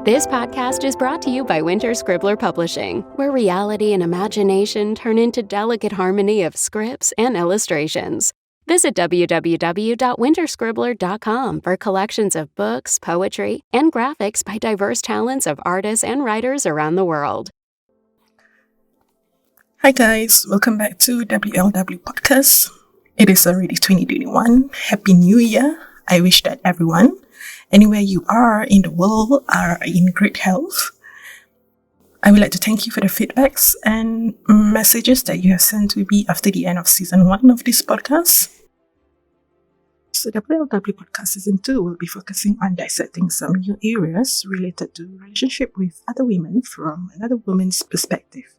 This podcast is brought to you by Winter Scribbler Publishing, where reality and imagination turn into delicate harmony of scripts and illustrations. Visit www.winterscribbler.com for collections of books, poetry, and graphics by diverse talents of artists and writers around the world. Hi guys, welcome back to WLW Podcast. It is already 2021. Happy New Year. I wish that everyone, anywhere you are in the world, are in great health. I would like to thank you for the feedbacks and messages that you have sent to me after the end of season 1 of this podcast. So WLW Podcast Season 2 will be focusing on dissecting some new areas related to relationship with other women from another woman's perspective.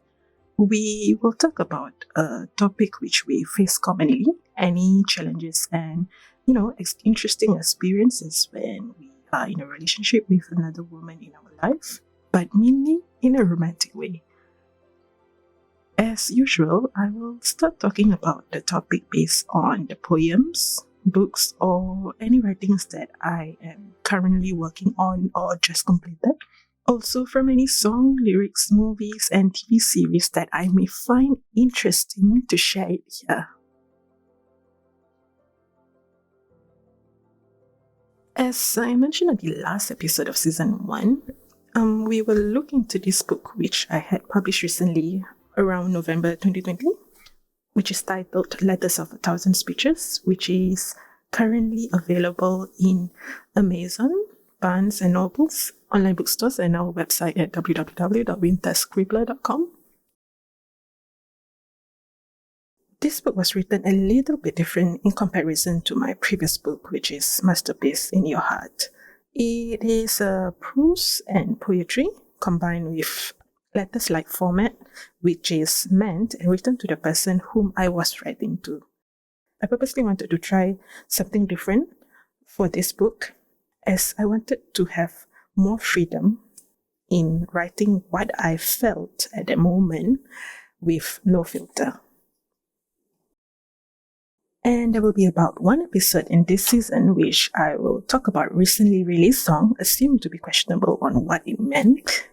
We will talk about a topic which we face commonly, any challenges and, interesting experiences when we are in a relationship with another woman in our life, but mainly in a romantic way. As usual, I will start talking about the topic based on the poems, books, or any writings that I am currently working on or just completed. Also from any song, lyrics, movies, and TV series that I may find interesting to share it here. As I mentioned on the last episode of Season 1, we will look into this book which I had published recently around November 2020, which is titled Letters of a Thousand Speeches, which is currently available in Amazon, Barnes & Nobles, online bookstores, and our website at www.winterscribbler.com. This book was written a little bit different in comparison to my previous book, which is Masterpiece in Your Heart. It is a prose and poetry combined with letters-like format, which is meant and written to the person whom I was writing to. I purposely wanted to try something different for this book, as I wanted to have more freedom in writing what I felt at the moment with no filter. And there will be about one episode in this season which I will talk about recently released song assumed to be questionable on what it meant.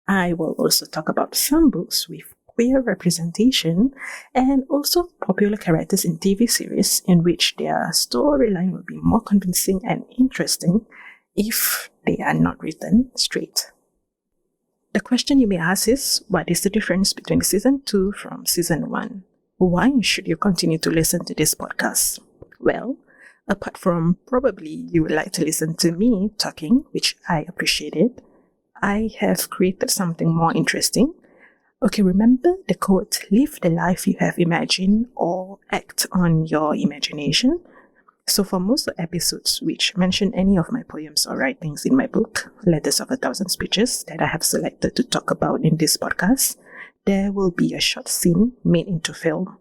I will also talk about some books with queer representation and also popular characters in TV series in which their storyline will be more convincing and interesting if they are not written straight. The question you may ask is, what is the difference between Season 2 from Season 1? Why should you continue to listen to this podcast? Well, apart from probably you would like to listen to me talking, which I appreciate it, I have created something more interesting. Okay, remember the quote, live the life you have imagined or act on your imagination? So for most of the episodes which mention any of my poems or writings in my book, Letters of a Thousand Speeches, that I have selected to talk about in this podcast, there will be a short scene made into film.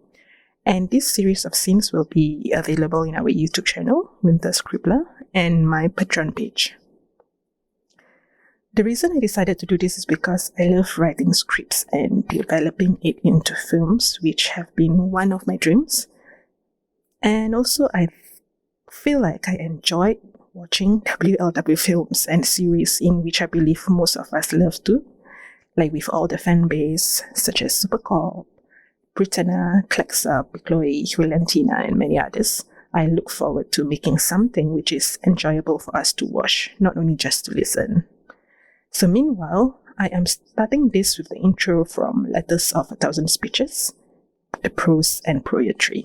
And this series of scenes will be available in our YouTube channel, Winter Scribbler, and my Patreon page. The reason I decided to do this is because I love writing scripts and developing it into films, which have been one of my dreams. And also I feel like I enjoyed watching WLW films and series in which I believe most of us love to, like with all the fan base such as Supercorp, Britannia, Klexa, Chloe, Valentina, and many others. I look forward to making something which is enjoyable for us to watch, not only just to listen. So meanwhile, I am starting this with the intro from Letters of a Thousand Speeches, the prose and poetry.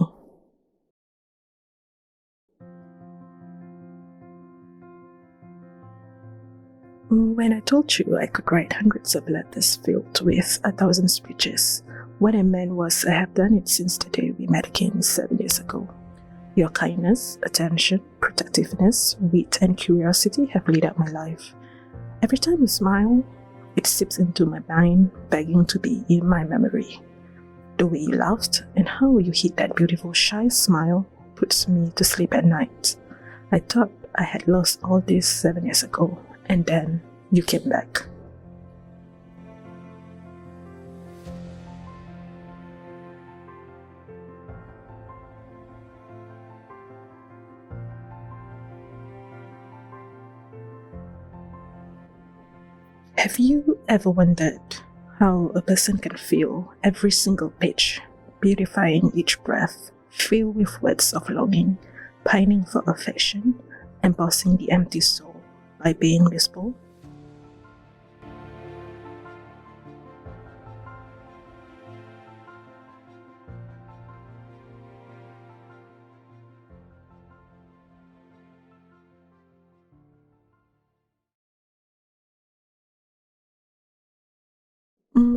When I told you I could write hundreds of letters filled with 1,000 speeches, what I meant was I have done it since the day we met again 7 years ago. Your kindness, attention, protectiveness, wit, and curiosity have lit up my life. Every time you smile, it seeps into my mind, begging to be in my memory. The way you laughed and how you hid that beautiful shy smile puts me to sleep at night. I thought I had lost all this 7 years ago, and then you came back. Have you ever wondered how a person can feel every single page, beautifying each breath, filled with words of longing, pining for affection, embossing the empty soul by being blissful?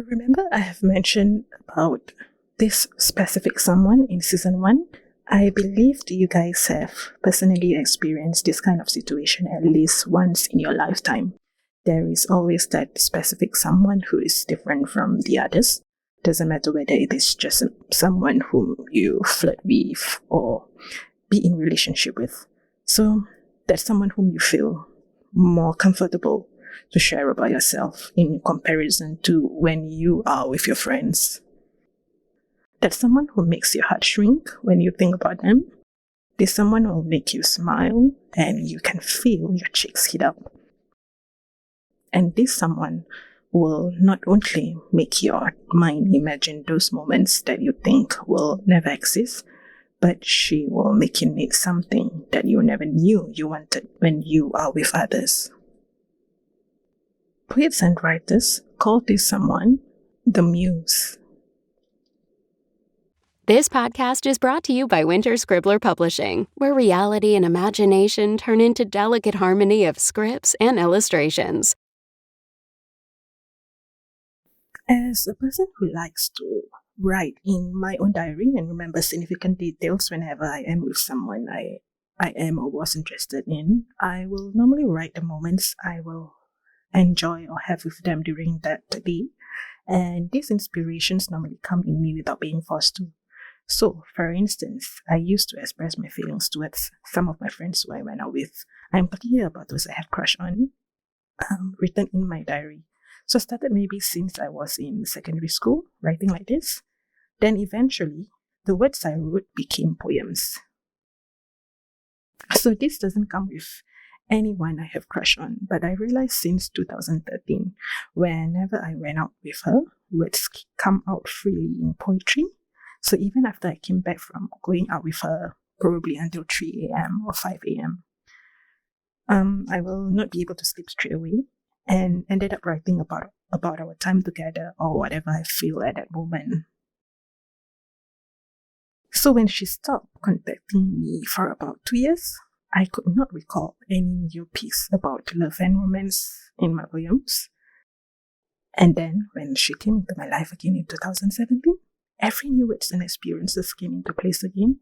Remember, I have mentioned about this specific someone in season 1? I believe you guys have personally experienced this kind of situation at least once in your lifetime. There is always that specific someone who is different from the others. Doesn't matter whether it is just someone whom you flirt with or be in relationship with. So that's someone whom you feel more comfortable to share about yourself in comparison to when you are with your friends. That's someone who makes your heart shrink when you think about them. There's someone who will make you smile and you can feel your cheeks heat up. And this someone will not only make your mind imagine those moments that you think will never exist, but she will make you need something that you never knew you wanted when you are with others. Poets and writers call this someone the Muse. This podcast is brought to you by Scribbler Publishing, where reality and imagination turn into delicate harmony of scripts and illustrations. As a person who likes to write in my own diary and remember significant details whenever I am with someone I am or was interested in, I will normally write the moments I will enjoy or have with them during that day. And these inspirations normally come in me without being forced to. So, for instance, I used to express my feelings towards some of my friends who I went out with. I'm talking here about those I had crush on, written in my diary. So I started maybe since I was in secondary school, writing like this. Then eventually, the words I wrote became poems. So this doesn't come with anyone I have crush on, but I realized since 2013, whenever I went out with her, words come out freely in poetry. So even after I came back from going out with her, probably until 3 a.m. or 5 a.m., I will not be able to sleep straight away and ended up writing about our time together or whatever I feel at that moment. So when she stopped contacting me for about 2 years, I could not recall any new piece about love and romance in my poems. And then when she came into my life again in 2017, every new words and experiences came into place again,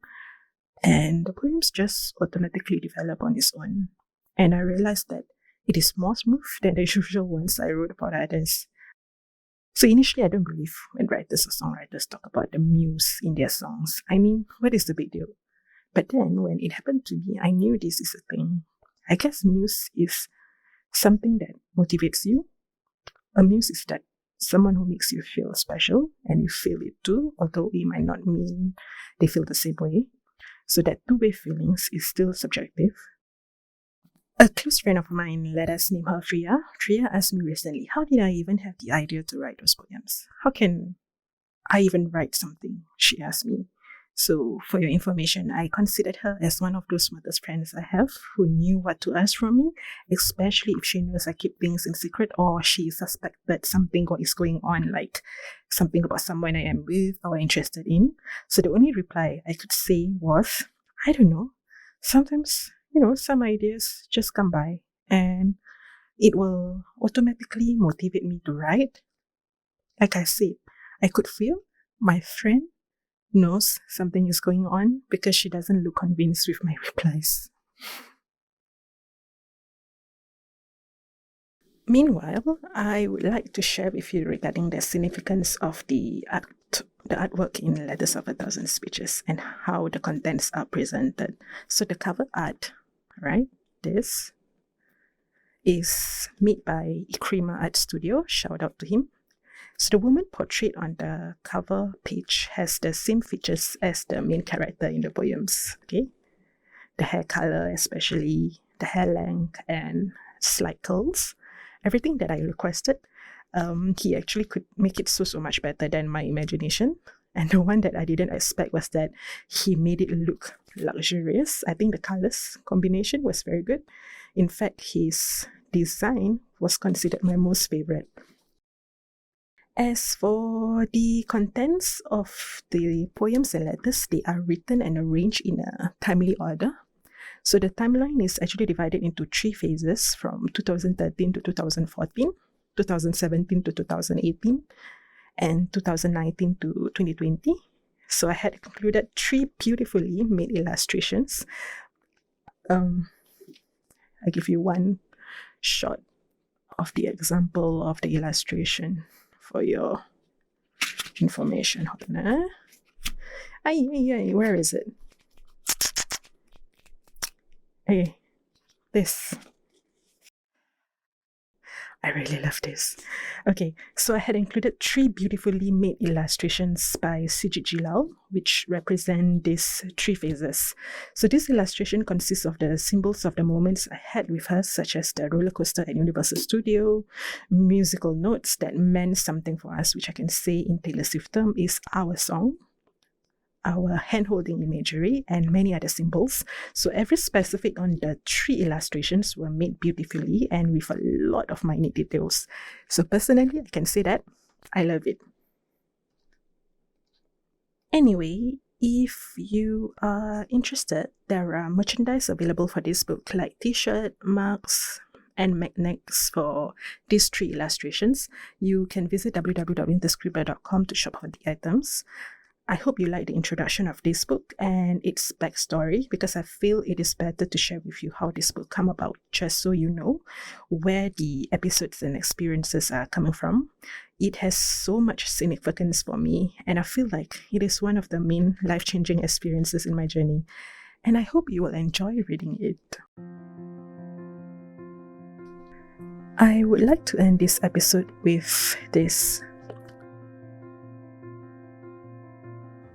and the poems just automatically developed on its own. And I realized that it is more smooth than the usual ones I wrote about others. So initially, I don't believe when writers or songwriters talk about the muse in their songs. I mean, what is the big deal? But then when it happened to me, I knew this is a thing. I guess muse is something that motivates you. A muse is that someone who makes you feel special, and you feel it too, although it might not mean they feel the same way. So that two-way feelings is still subjective. A close friend of mine, let us name her Tria. Tria asked me recently, how did I even have the idea to write those poems? How can I even write something? She asked me. So for your information, I considered her as one of those smartest friends I have who knew what to ask from me, especially if she knows I keep things in secret or she suspected something is going on, like something about someone I am with or interested in. So the only reply I could say was, I don't know. Sometimes, some ideas just come by and it will automatically motivate me to write. Like I said, I could feel my friend knows something is going on because she doesn't look convinced with my replies. Meanwhile, I would like to share with you regarding the significance of the artwork in Letters of a Thousand Speeches and how the contents are presented. So the cover art, right, this is made by Ikrima Art Studio, shout out to him. So the woman portrayed on the cover page has the same features as the main character in the poems, okay? The hair color especially, the hair length and slight curls. everything that I requested, he actually could make it so much better than my imagination. And the one that I didn't expect was that he made it look luxurious. I think the colors combination was very good. In fact, his design was considered my most favorite. As for the contents of the poems and letters, they are written and arranged in a timely order. So the timeline is actually divided into 3 phases from 2013 to 2014, 2017 to 2018, and 2019 to 2020. So I had included 3 beautifully made illustrations. I give you one shot of the example of the illustration for your information. Hold on. Where is it? Hey, this. I really love this. Okay, so I had included 3 beautifully made illustrations by Sijit, which represent these 3 phases. So this illustration consists of the symbols of the moments I had with her, such as the roller coaster at Universal Studio, musical notes that meant something for us, which I can say in Taylor Swift term is our song, our hand-holding imagery, and many other symbols. So every specific on the 3 illustrations were made beautifully and with a lot of minute details. So personally, I can say that I love it. Anyway, if you are interested, there are merchandise available for this book, like t-shirt, mugs, and magnets for these 3 illustrations. You can visit www.thescribbler.com to shop for the items. I hope you like the introduction of this book and its backstory, because I feel it is better to share with you how this book came about, just so you know where the episodes and experiences are coming from. It has so much significance for me, and I feel like it is one of the main life-changing experiences in my journey, and I hope you will enjoy reading it. I would like to end this episode with this.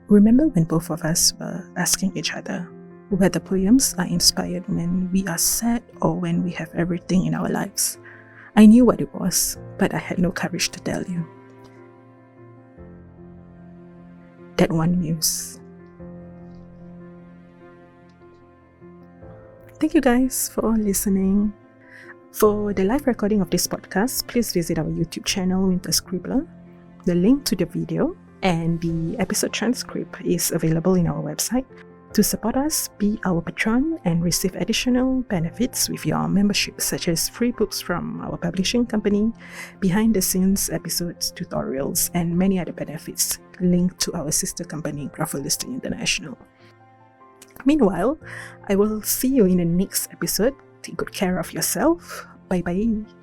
Remember when both of us were asking each other whether poems are inspired when we are sad or when we have everything in our lives? I knew what it was, but I had no courage to tell you. That one Muse. Thank you guys for listening. For the live recording of this podcast, please visit our YouTube channel, Winter Scribbler. The link to the video and the episode transcript is available in our website. To support us, be our patron and receive additional benefits with your membership, such as free books from our publishing company, behind-the-scenes episodes, tutorials, and many other benefits linked to our sister company, Grapholistic International. Meanwhile, I will see you in the next episode. Take good care of yourself. Bye-bye.